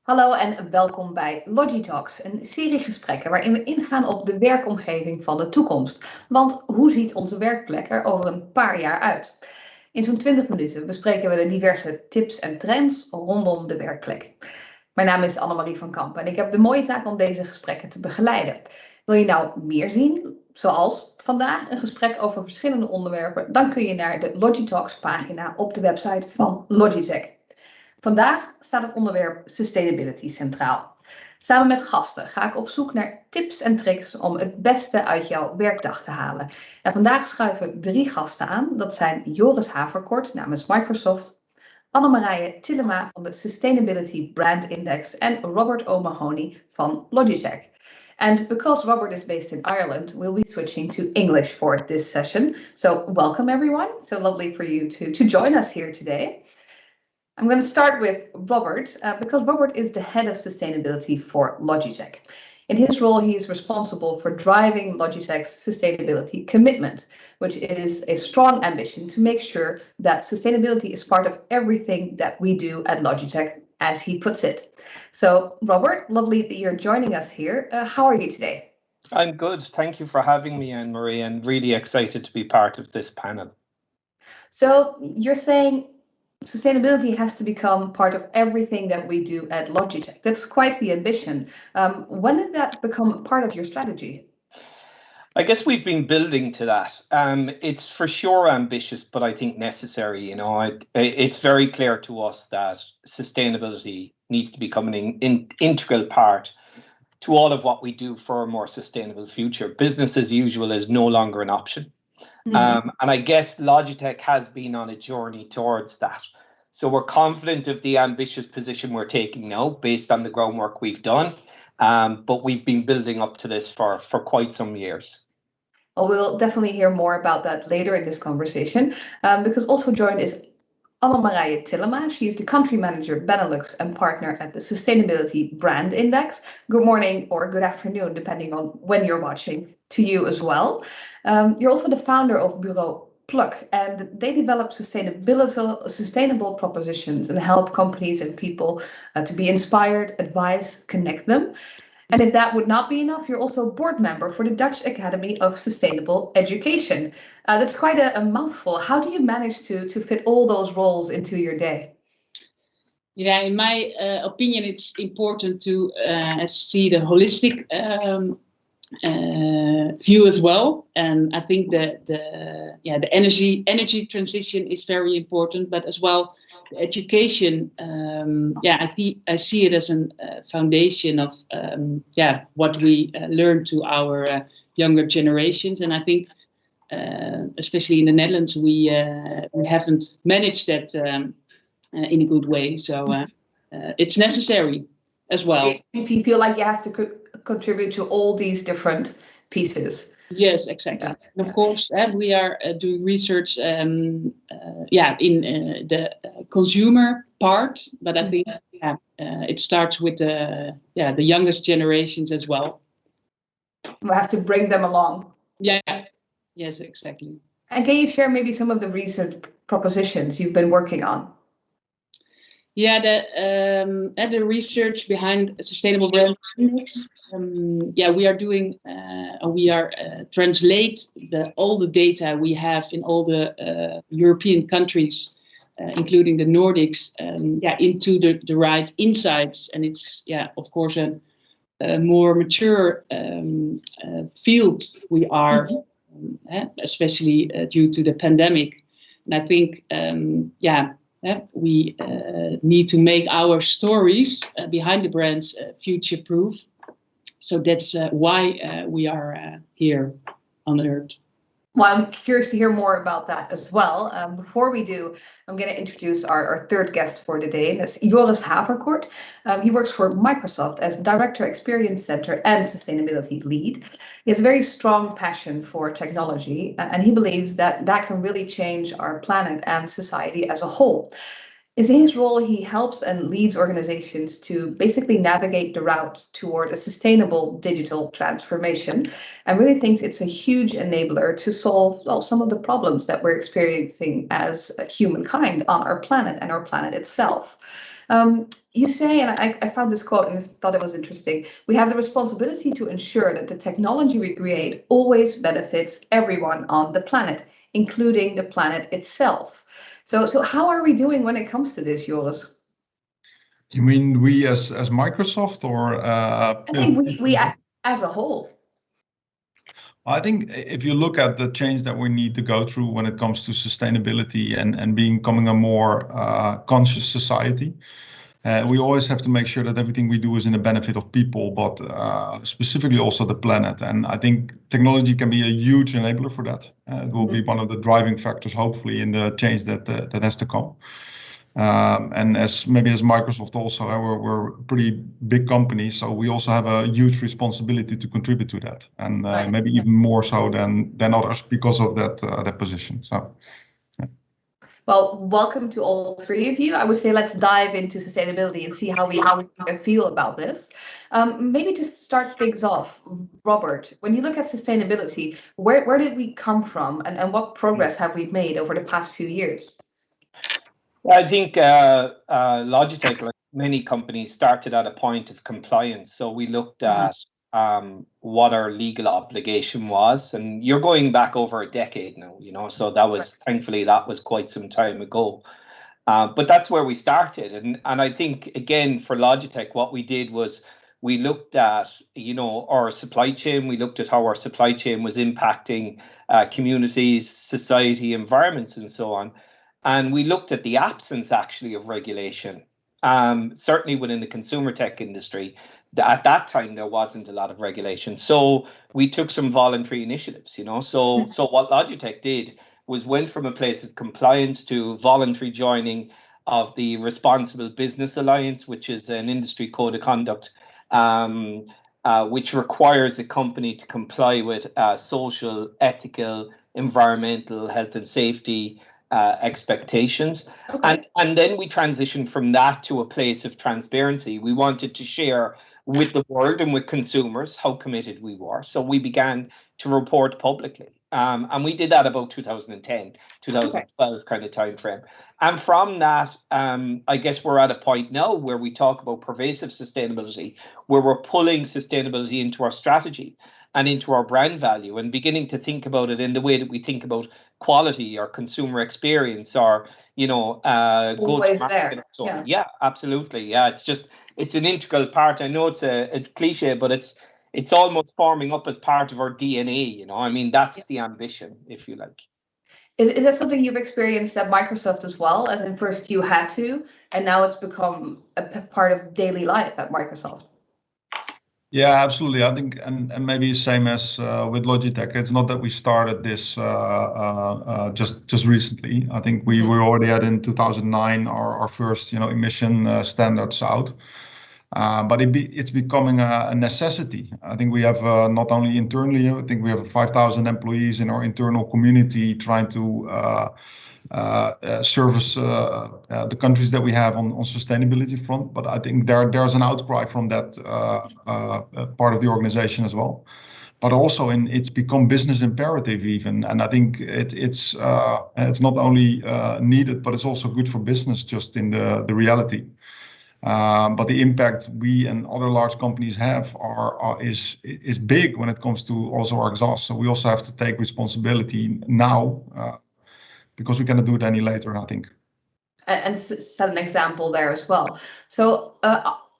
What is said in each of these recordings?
Hallo en welkom bij LogiTalks, een serie gesprekken waarin we ingaan op de werkomgeving van de toekomst. Want hoe ziet onze werkplek er over een paar jaar uit? In zo'n 20 minuten bespreken we de diverse tips en trends rondom de werkplek. Mijn naam is Annemarije van Kampen en ik heb de mooie taak om deze gesprekken te begeleiden. Wil je nou meer zien, zoals vandaag een gesprek over verschillende onderwerpen, dan kun je naar de LogiTalks pagina op de website van Logitech. Vandaag staat het onderwerp sustainability centraal. Samen met gasten ga ik op zoek naar tips en tricks om het beste uit jouw werkdag te halen. En vandaag schuiven 3 gasten aan. Dat zijn Joris Haverkort namens Microsoft, Annemarije Tillema van de Sustainability Brand Index en Robert O'Mahony van Logitech. And because Robert is based in Ireland, we'll be switching to English for this session. So welcome everyone. So lovely for you to join us here today. I'm going to start with Robert, because Robert is the head of sustainability for Logitech. In his role, he is responsible for driving Logitech's sustainability commitment, which is a strong ambition to make sure that sustainability is part of everything that we do at Logitech, as he puts it. So, Robert, lovely that you're joining us here. How are you today? I'm good. Thank you for having me, Anne-Marie, and really excited to be part of this panel. So, you're saying sustainability has to become part of everything that we do at Logitech. That's quite the ambition. When did that become part of your strategy? I guess we've been building to that. It's for sure ambitious, but I think necessary. You know, it's very clear to us that sustainability needs to become an integral part to all of what we do for a more sustainable future. Business as usual is no longer an option. And I guess Logitech has been on a journey towards that. So we're confident of the ambitious position we're taking now based on the groundwork we've done. But we've been building up to this for quite some years. Well, we'll definitely hear more about that later in this conversation, because also joined is Annemarije Tillema. She is the country manager Benelux and partner at the Sustainability Brand Index. Good morning or good afternoon, depending on when you're watching, to you as well. You're also the founder of Bureau Pluk, and they develop sustainable propositions and help companies and people to be inspired, advise, connect them. And if that would not be enough, you're also a board member for the Dutch Academy of Sustainable Education. That's quite a mouthful. How do you manage to fit all those roles into your day? Yeah, in my opinion, it's important to see the holistic view as well. And I think that the energy transition is very important, but as well education. I see it as a foundation of what we learn to our younger generations, and I think especially in the Netherlands we haven't managed that in a good way. So it's necessary as well. So you feel like you have to contribute to all these different pieces. Yes, exactly. Yeah. And of course, we are doing research in the consumer part, but I think it starts with the youngest generations as well. We have to bring them along. Yeah. Yes, exactly. And can you share maybe some of the recent propositions you've been working on? Yeah, the research behind Sustainable Brand Index. We are doing. We are translate all the data we have in all the European countries, including the Nordics, into the right insights. And it's of course a more mature field we are, especially due to the pandemic. And I think we need to make our stories behind the brands future-proof. So that's why we are here on Earth. Well, I'm curious to hear more about that as well. Before we do, I'm going to introduce our third guest for today. That's Joris Haverkort. He works for Microsoft as Director Experience Center and Sustainability Lead. He has a very strong passion for technology, and he believes that can really change our planet and society as a whole. In his role, he helps and leads organizations to basically navigate the route toward a sustainable digital transformation, and really thinks it's a huge enabler to solve some of the problems that we're experiencing as humankind on our planet and our planet itself. You say, and I found this quote and I thought it was interesting, we have the responsibility to ensure that the technology we create always benefits everyone on the planet, including the planet itself. So how are we doing when it comes to this, Joris? You mean we as Microsoft, or? I think we as a whole. I think if you look at the change that we need to go through when it comes to sustainability and becoming a more conscious society, we always have to make sure that everything we do is in the benefit of people, but specifically also the planet. And I think technology can be a huge enabler for that. It will be one of the driving factors, hopefully, in the change that has to come. And as Microsoft also, we're a pretty big company, so we also have a huge responsibility to contribute to that, and maybe even more so than others because of that position. So. Well, welcome to all three of you. I would say let's dive into sustainability and see how we feel about this. Maybe to start things off, Robert, when you look at sustainability, where did we come from, and what progress have we made over the past few years? I think Logitech, like many companies, started at a point of compliance. So we looked at what our legal obligation was, and you're going back over a decade now, so that was, thankfully, that was quite some time ago. But that's where we started. And I think, again, for Logitech, what we did was we looked at, our supply chain. We looked at how our supply chain was impacting communities, society, environments, and so on. And we looked at the absence, actually, of regulation. Certainly within the consumer tech industry, at that time, there wasn't a lot of regulation. So we took some voluntary initiatives, So what Logitech did was went from a place of compliance to voluntary joining of the Responsible Business Alliance, which is an industry code of conduct, which requires a company to comply with social, ethical, environmental, health and safety expectations. Okay. And then we transitioned from that to a place of transparency. We wanted to share with the world and with consumers how committed we were. So we began to report publicly. And we did that about 2010, 2012 kind of time frame. And from that, I guess we're at a point now where we talk about pervasive sustainability, where we're pulling sustainability into our strategy and into our brand value and beginning to think about it in the way that we think about quality or consumer experience or, always there. So yeah, absolutely. Yeah, it's an integral part. I know it's a cliche, but it's almost forming up as part of our DNA, I mean, that's the ambition, if you like. Is that something you've experienced at Microsoft as well? As in first you had to, and now it's become a part of daily life at Microsoft? Yeah, absolutely. I think, and maybe same as with Logitech, it's not that we started this just recently. I think we were already had in 2009 our first emission standards out. But it's becoming a necessity. I think we have not only internally, I think we have 5,000 employees in our internal community trying to service the countries that we have on sustainability front. But I think there's an outcry from that part of the organization as well. But also it's become business imperative even, and I think it's not only needed, but it's also good for business just in the reality. But the impact we and other large companies have is big when it comes to also our exhaust. So we also have to take responsibility now because we cannot do it any later, I think. And set an example there as well. So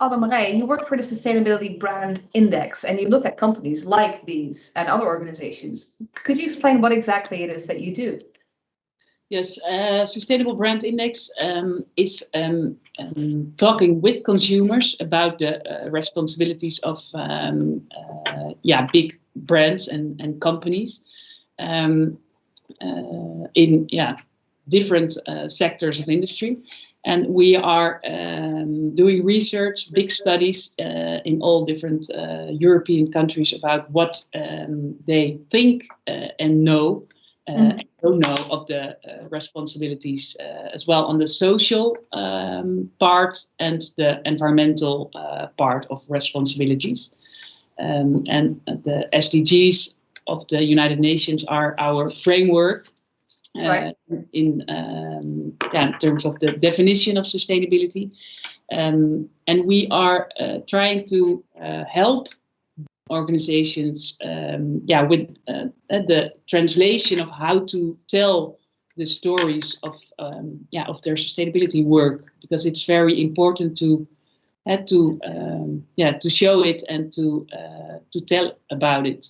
Annemarije, you work for the Sustainability Brand Index and you look at companies like these and other organizations. Could you explain what exactly it is that you do? Yes, Sustainable Brand Index is talking with consumers about the responsibilities of big brands and companies in different sectors of industry. And we are doing research, big studies in all different European countries about what they think and know. Don't know of the responsibilities as well on the social part and the environmental part of responsibilities. And the SDGs of the United Nations are our framework in terms of the definition of sustainability. And we are trying to help organizations with the translation of how to tell the stories of their sustainability work, because it's very important to show it and to tell about it.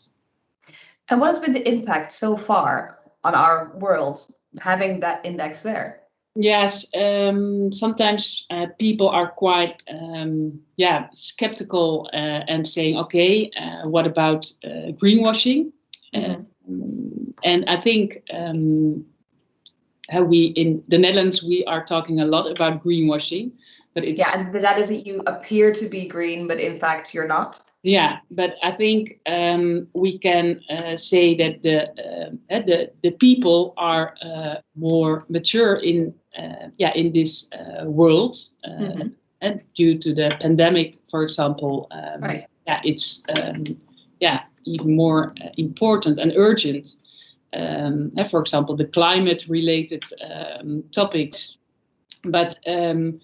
And what has been the impact so far on our world having that index there? Yes, sometimes people are quite skeptical and saying, okay, what about greenwashing? And I think we in the Netherlands, we are talking a lot about greenwashing, but it's and that is that you appear to be green, but in fact you're not. Yeah, but I think we can say that the people are more mature in this world, and due to the pandemic, for example, it's even more important and urgent. For example, the climate-related topics, but we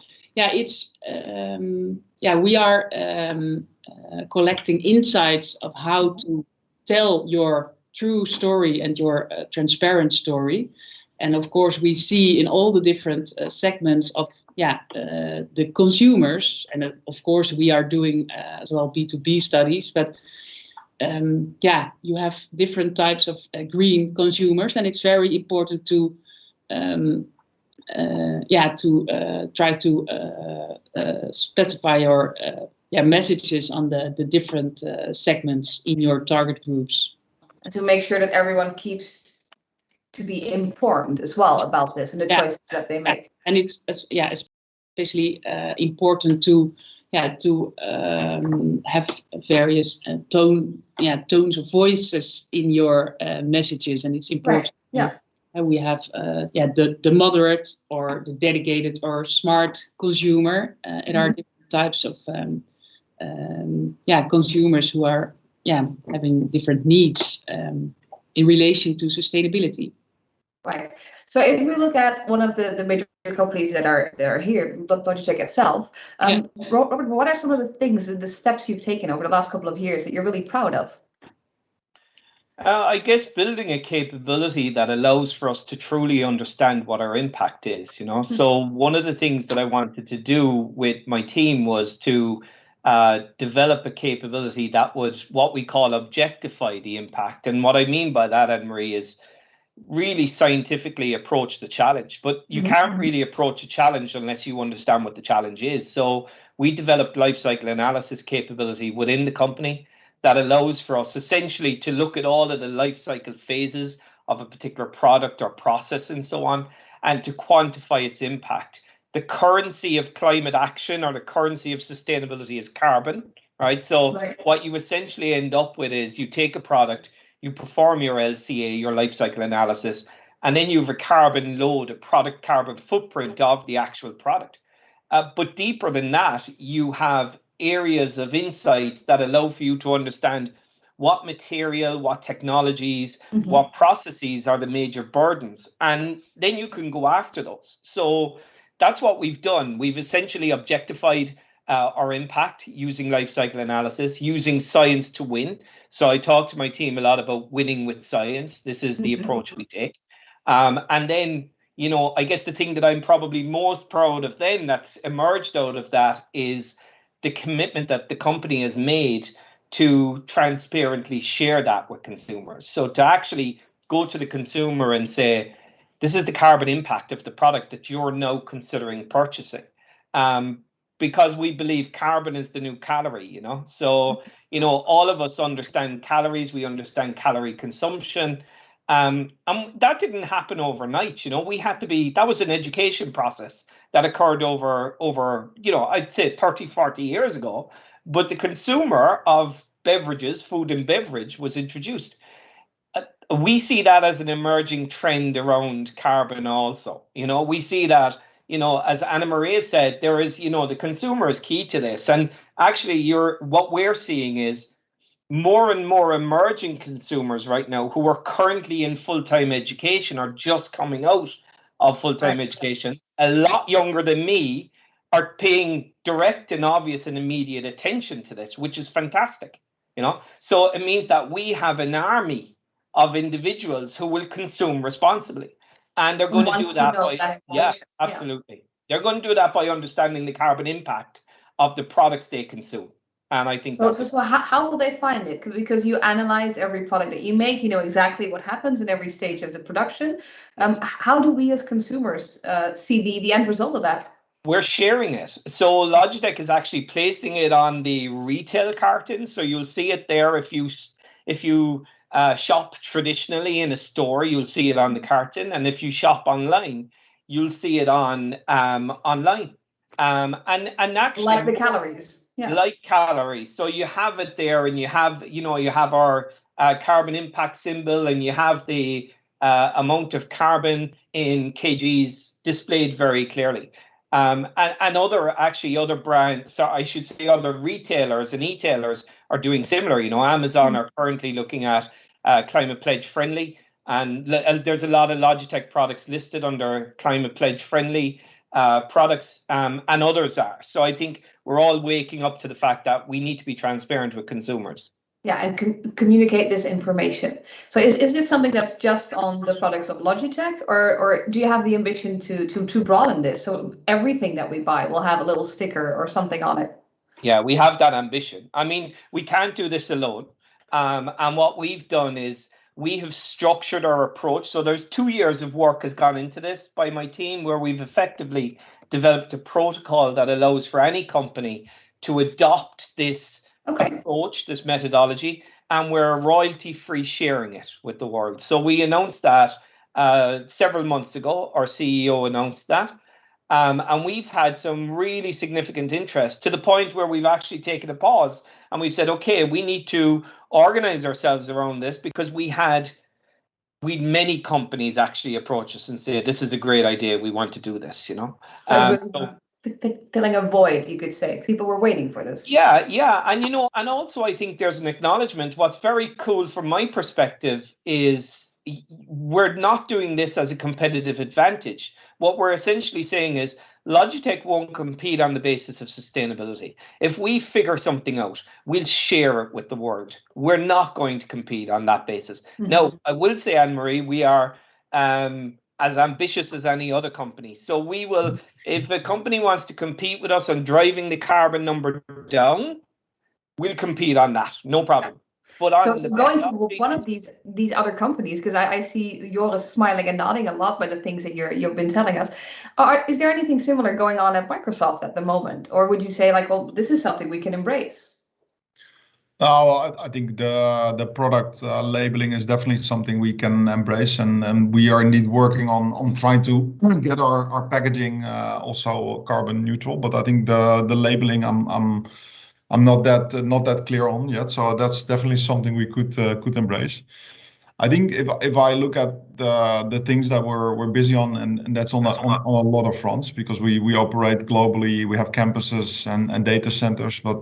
are collecting insights of how to tell your true story and your transparent story. And of course, we see in all the different segments of the consumers, and of course we are doing as well B2B studies, but you have different types of green consumers, and it's very important to try to specify your messages on the different segments in your target groups. And to make sure that everyone keeps to be informed as well about this and the choices that they make. And it's especially important to have various tones of voices in your messages, and it's important. And we have the moderate or the dedicated or smart consumer, and our different types of consumers who are having different needs in relation to sustainability. Right. So if we look at one of the major companies that are here, Logitech itself, Robert, what are some of the things, the steps you've taken over the last couple of years that you're really proud of? I guess building a capability that allows for us to truly understand what our impact is, So one of the things that I wanted to do with my team was to develop a capability that would, what we call, objectify the impact. And what I mean by that, Annemarije, is really scientifically approach the challenge. But you can't really approach a challenge unless you understand what the challenge is. So we developed life cycle analysis capability within the company that allows for us essentially to look at all of the life cycle phases of a particular product or process and so on, and to quantify its impact. The currency of climate action, or the currency of sustainability, is carbon, right? So what you essentially end up with is you take a product, you perform your LCA, your life cycle analysis, and then you have a carbon load, a product carbon footprint of the actual product. But deeper than that, you have areas of insights that allow for you to understand what material, what technologies, what processes are the major burdens. And then you can go after those. So that's what we've done. We've essentially objectified our impact using life cycle analysis, using science to win. So I talk to my team a lot about winning with science. This is the approach we take. And then, I guess the thing that I'm probably most proud of then that's emerged out of that is the commitment that the company has made to transparently share that with consumers. So to actually go to the consumer and say, this is the carbon impact of the product that you're now considering purchasing. Because we believe carbon is the new calorie, So, all of us understand calories, we understand calorie consumption. And that didn't happen overnight, we had to that was an education process that occurred over, I'd say 30, 40 years ago. But the consumer of beverages, food and beverage, was introduced. We see that as an emerging trend around carbon also. We see that, as Annemarije said, there is, the consumer is key to this. And actually, what we're seeing is more and more emerging consumers right now who are currently in full-time education or just coming out of full-time education, a lot younger than me, are paying direct and obvious and immediate attention to this, which is fantastic. So it means that we have an army of individuals who will consume responsibly, and they're going to do that by absolutely. They're going to do that by understanding the carbon impact of the products they consume. And I think so how will they find it? Because you analyze every product that you make, you know exactly what happens in every stage of the production. How do we as consumers see the end result of that? We're sharing it. So Logitech is actually placing it on the retail carton. So you'll see it there. If you shop traditionally in a store, you'll see it on the carton. And if you shop online, you'll see it on online. And actually, like the calories. Yeah. Like calories. So you have it there, and you have our carbon impact symbol, and you have the amount of carbon in kgs displayed very climate and other brands, so I should say other retailers and e-tailers are doing similar. Amazon are currently looking at climate pledge friendly, and there's a lot of Logitech products listed under climate pledge friendly products, and others are. So I think we're all waking up to the fact that we need to be transparent with consumers. Yeah, and communicate this information. So is this something that's just on the products of Logitech, or do you have the ambition to broaden this? So everything that we buy will have a little sticker or something on it? Yeah, we have that ambition. I mean, we can't do this alone. And what we've done is we have structured our approach. So there's 2 years of work has gone into this by my team, where we've effectively developed a protocol that allows for any company to adopt this approach, this methodology, and we're royalty-free sharing it with the world. So we announced that several months ago. Our CEO announced that, and we've had some really significant interest, to the point where we've actually taken a pause and we've said, okay, we need to organize ourselves around this, because we had many companies actually approach us and say, this is a great idea, we want to do this, So filling a void, you could say. People were waiting for this. Yeah, and and also I think there's an acknowledgement. What's very cool from my perspective is we're not doing this as a competitive advantage. What we're essentially saying is Logitech won't compete on the basis of sustainability. If we figure something out, we'll share it with the world. We're not going to compete on that basis. Mm-hmm. Now, I will say, Annemarije, we are as ambitious as any other company. So we will, if a company wants to compete with us on driving the carbon number down, we'll compete on that, no problem. But so going to one of these other companies, because I see Joris smiling and nodding a lot by the things that you've been telling us. Is there anything similar going on at Microsoft at the moment? Or would you say like, well, this is something we can embrace? No, I think the product labeling is definitely something we can embrace, and we are indeed working on trying to get our packaging also carbon neutral. But I think the labeling I'm not that clear on yet. So that's definitely something we could embrace. I think if I look at the things that we're busy on, and that's on a lot of fronts, because we operate globally, we have campuses and data centers, but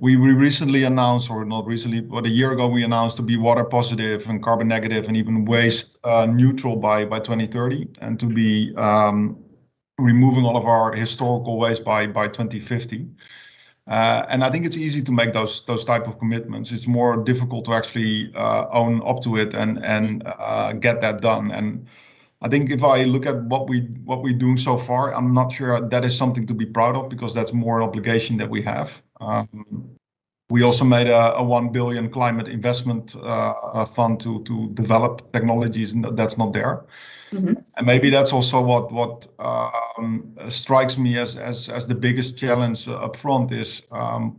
we recently announced, or not recently, but a year ago, we announced to be water positive and carbon negative and even waste neutral by 2030, and to be removing all of our historical waste by 2050. And I think it's easy to make those type of commitments. It's more difficult to actually own up to it and get that done. And I think if I look at what we're doing so far, I'm not sure that is something to be proud of, because that's more an obligation that we have. We also made a $1 billion climate investment fund to develop technologies, and that's not there. Mm-hmm. And maybe that's also what strikes me as the biggest challenge up front is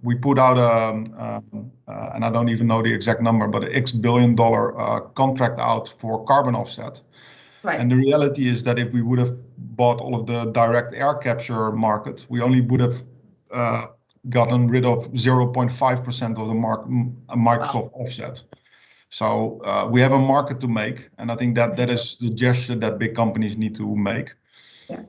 we put out and I don't even know the exact number, but an $X billion contract out for carbon offset. Right. And the reality is that if we would have bought all of the direct air capture market, we only would have gotten rid of 0.5% of the Microsoft offset. So we have a market to make, and I think that is the gesture that big companies need to make. Yeah.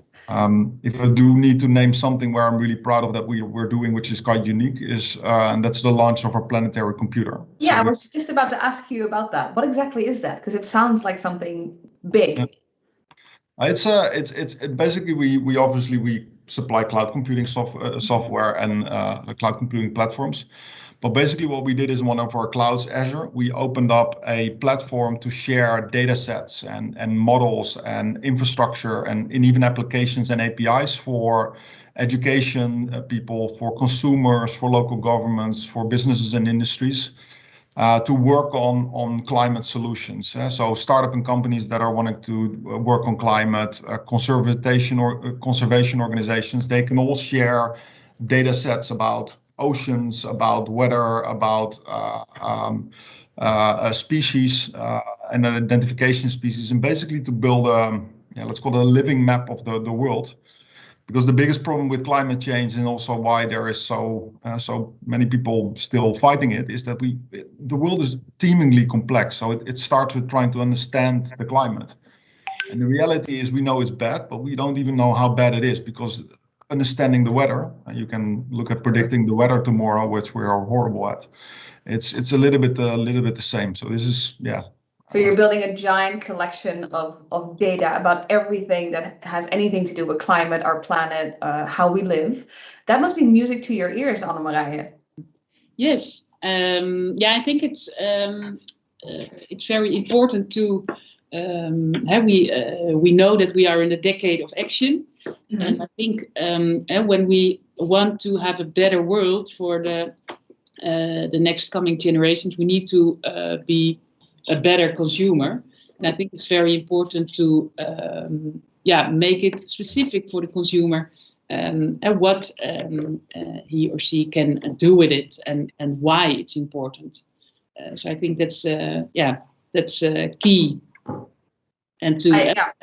If I do need to name something where I'm really proud of that we're doing, which is quite unique, is and that's the launch of our planetary computer. Yeah, I was just about to ask you about that. What exactly is that? Because it sounds like something big. Yeah. It's basically we supply cloud computing software and cloud computing platforms. But basically what we did is one of our clouds, Azure, we opened up a platform to share data sets and models and infrastructure and even applications and APIs for education people, for consumers, for local governments, for businesses and industries to work on climate solutions. So startup and companies that are wanting to work on climate, conservation organizations, they can all share data sets about oceans, about weather, about species and an identification species, and basically to build let's call it a living map of the world. Because the biggest problem with climate change, and also why there is so many people still fighting it, is that the world is teemingly complex. So it starts with trying to understand the climate, and the reality is we know it's bad, but we don't even know how bad it is, because understanding the weather, you can look at predicting the weather tomorrow, which we are horrible at. It's a little bit the same. So this is So you're building a giant collection of data about everything that has anything to do with climate, our planet, how we live. That must be music to your ears, Annemarije. Yes. I think it's very important to we know that we are in the decade of action. Mm-hmm. And I think when we want to have a better world for the next coming generations, we need to be a better consumer. And I think it's very important to make it specific for the consumer and what he or she can do with it and why it's important. So I think that's key. And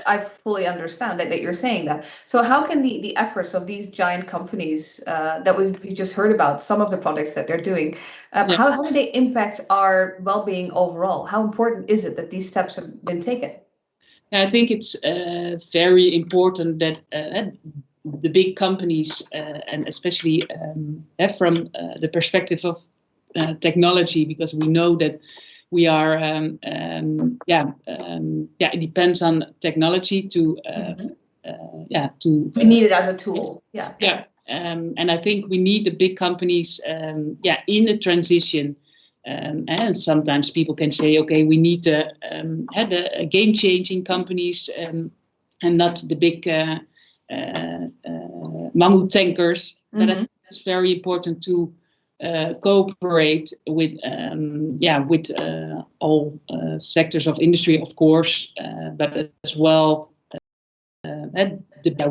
I fully understand that you're saying that. So how can the efforts of these giant companies that we just heard about, some of the products that they're doing, how do they impact our well-being overall? How important is it that these steps have been taken? I think it's very important that the big companies, and especially from the perspective of technology, because we know that we are, it depends on technology to. We need it as a tool. And I think we need the big companies, in the transition. And sometimes people can say, okay, we need the game-changing companies and not the big mammoth tankers. Mm-hmm. But I think it's very important to cooperate with all sectors of industry, of course, but as well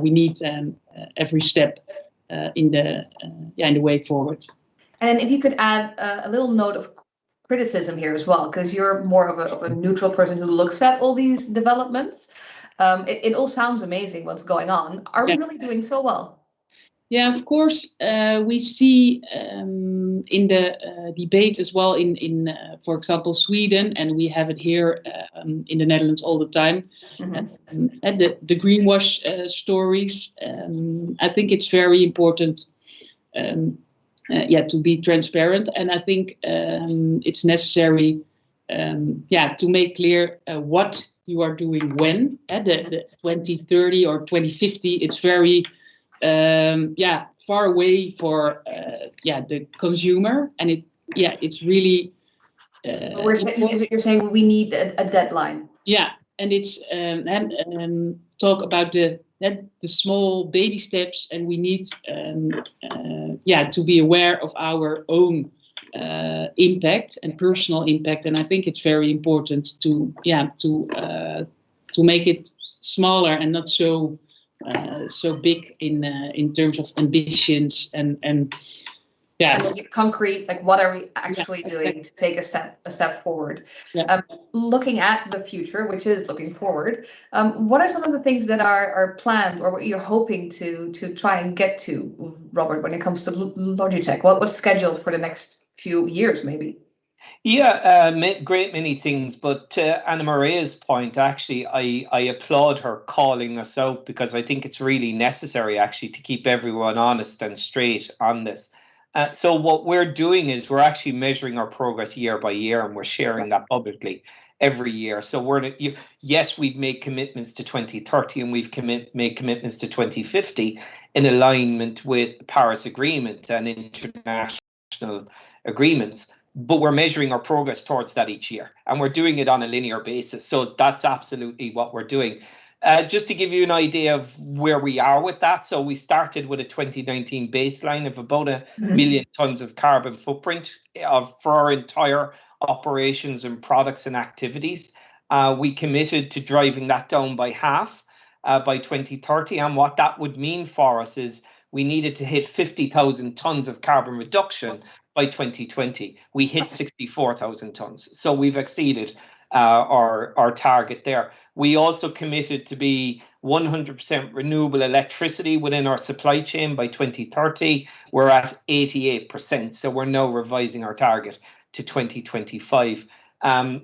we need every step in the way forward. And if you could add a little note of criticism here as well, because you're more of a neutral person who looks at all these developments. It all sounds amazing what's going on. Are we really doing so well? Yeah, of course, we see in the debate as well in for example, Sweden, and we have it here in the Netherlands all the time, mm-hmm. And the greenwash stories. I think it's very important to be transparent, and I think it's necessary to make clear what you are doing when. The 2030 or 2050, it's very far away for the consumer, and it's really. You're saying we need a deadline. Yeah, and it's talk about the small baby steps, and we need to be aware of our own impact and personal impact, and I think it's very important to make it smaller and not so big in terms of ambitions and make it concrete, like what are we actually doing to take a step forward. Looking at the future, which is looking forward, what are some of the things that are planned or what you're hoping to try and get to, Robert, when it comes to Logitech? What's scheduled for the next few years maybe? Great many things, but to Annemarije's point, actually, I applaud her calling us out, because I think it's really necessary actually to keep everyone honest and straight on this. So what we're doing is we're actually measuring our progress year by year, and we're sharing that publicly every year. So we've made commitments to 2030 and we've made commitments to 2050. in alignment with the Paris Agreement and international agreements. But we're measuring our progress towards that each year, and we're doing it on a linear basis. So that's absolutely what we're doing. Just to give you an idea of where we are with that, so we started with a 2019 baseline of about a million tons of carbon footprint for our entire operations and products and activities. We committed to driving that down by half by 2030, and what that would mean for us is we needed to hit 50,000 tons of carbon reduction by 2020. We hit 64,000 tons, so we've exceeded our target there. We also committed to be 100% renewable electricity within our supply chain by 2030. We're at 88%, so we're now revising our target to 2025.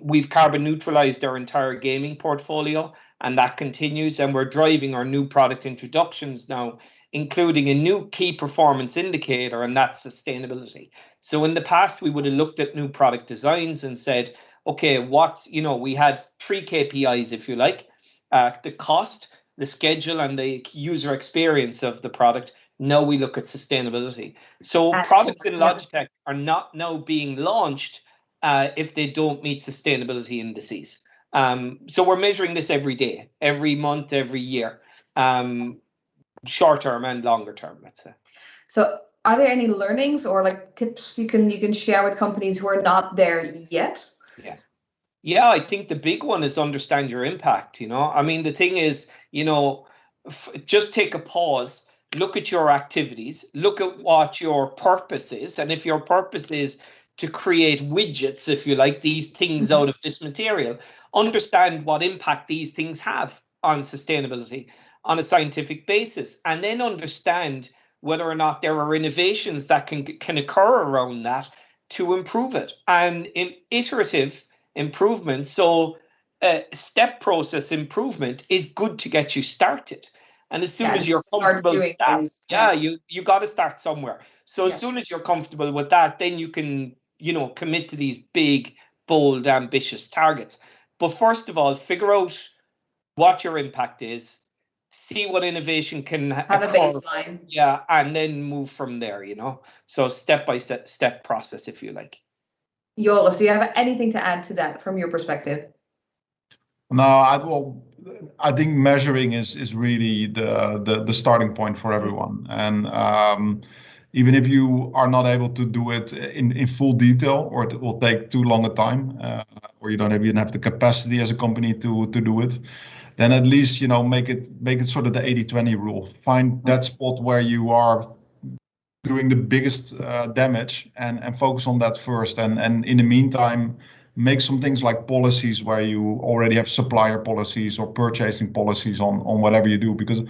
We've carbon neutralized our entire gaming portfolio, and that continues, and we're driving our new product introductions now, including a new key performance indicator, and that's sustainability. So in the past, we would have looked at new product designs and said, okay, we had 3 KPIs, if you like, the cost, the schedule, and the user experience of the product. Now we look at sustainability. So products in Logitech are not now being launched if they don't meet sustainability indices. So we're measuring this every day, every month, every year, short term and longer term, let's say. So are there any learnings or like tips you can share with companies who are not there yet? Yes. Yeah, I think the big one is understand your impact. I mean, the thing is, just take a pause, look at your activities, look at what your purpose is. And if your purpose is to create widgets, if you like, these things out of this material, understand what impact these things have on sustainability on a scientific basis, and then understand whether or not there are innovations that can occur around that to improve it. And in iterative improvement, so step process improvement is good to get you started. And as soon as you're comfortable with that, you got to start somewhere. So as soon as you're comfortable with that, then you can, commit to these big, bold, ambitious targets. But first of all, figure out what your impact is, see what innovation can have a baseline. Yeah, and then move from there, So step by step process, if you like. Joris, do you have anything to add to that from your perspective? No, I think measuring is really the starting point for everyone. And even if you are not able to do it in full detail, or it will take too long a time, or you don't even have the capacity as a company to do it, then at least, make it sort of the 80-20 rule. Find that spot where you are doing the biggest damage and focus on that first. And in the meantime, make some things like policies where you already have supplier policies or purchasing policies on whatever you do. Because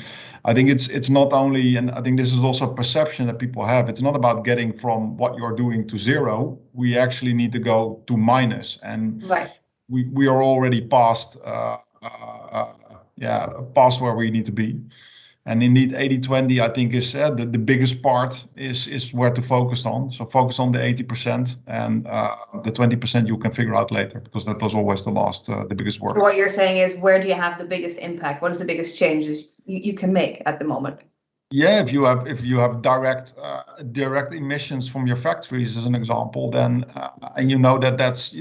I think it's not only, and I think this is also a perception that people have, it's not about getting from what you're doing to zero. We actually need to go to minus. And we are already past past where we need to be. And indeed, 80-20, I think, is the biggest part is where to focus on. So focus on the 80%, and the 20% you can figure out later, because that was always the biggest work. So what you're saying is, where do you have the biggest impact? What is the biggest changes you can make at the moment? Yeah, if you have direct emissions from your factories, as an example, then and that's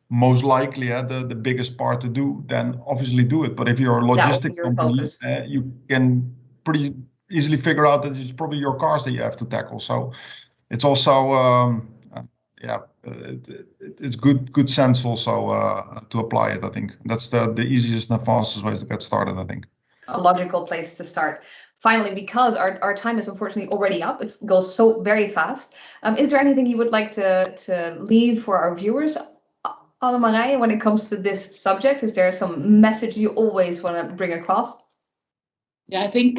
most likely the biggest part to do, then obviously do it. But if you're a logistic company, you can pretty easily figure out that it's probably your cars that you have to tackle. So it's also it's good sense also to apply it. I think that's the easiest and fastest ways to get started, I think. A logical place to start. Finally, because our time is unfortunately already up, it goes so very fast. Is there anything you would like to leave for our viewers, Annemarije, when it comes to this subject? Is there some message you always want to bring across? Yeah, I think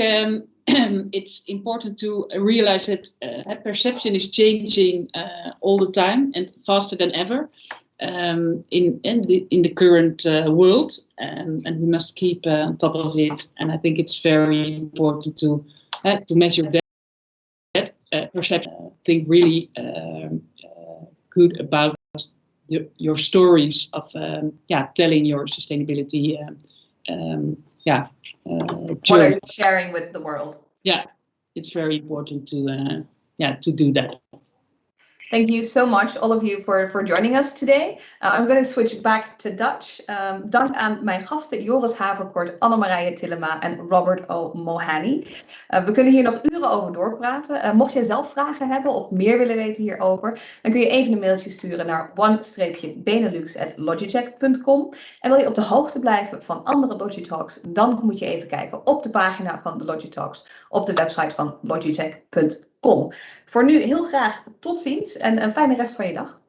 it's important to realize that perception is changing all the time and faster than ever in the current world, and we must keep on top of it. And I think it's very important to measure that perception. Think really good about your stories of telling your sustainability what are you sharing with the world? it's very important to do that. Thank you so much, all of you, for joining us today. I'm going to switch back to Dutch. Dank aan mijn gasten Joris Haverkort, Annemarije Tillema en Robert O'Mahony. We kunnen hier nog uren over doorpraten. Mocht jij zelf vragen hebben of meer willen weten hierover, dan kun je even een mailtje sturen naar one-benelux@logitech.com. En wil je op de hoogte blijven van andere LogiTalks, dan moet je even kijken op de pagina van de LogiTalks op de website van logitech.com. Voor nu heel graag tot ziens en een fijne rest van je dag.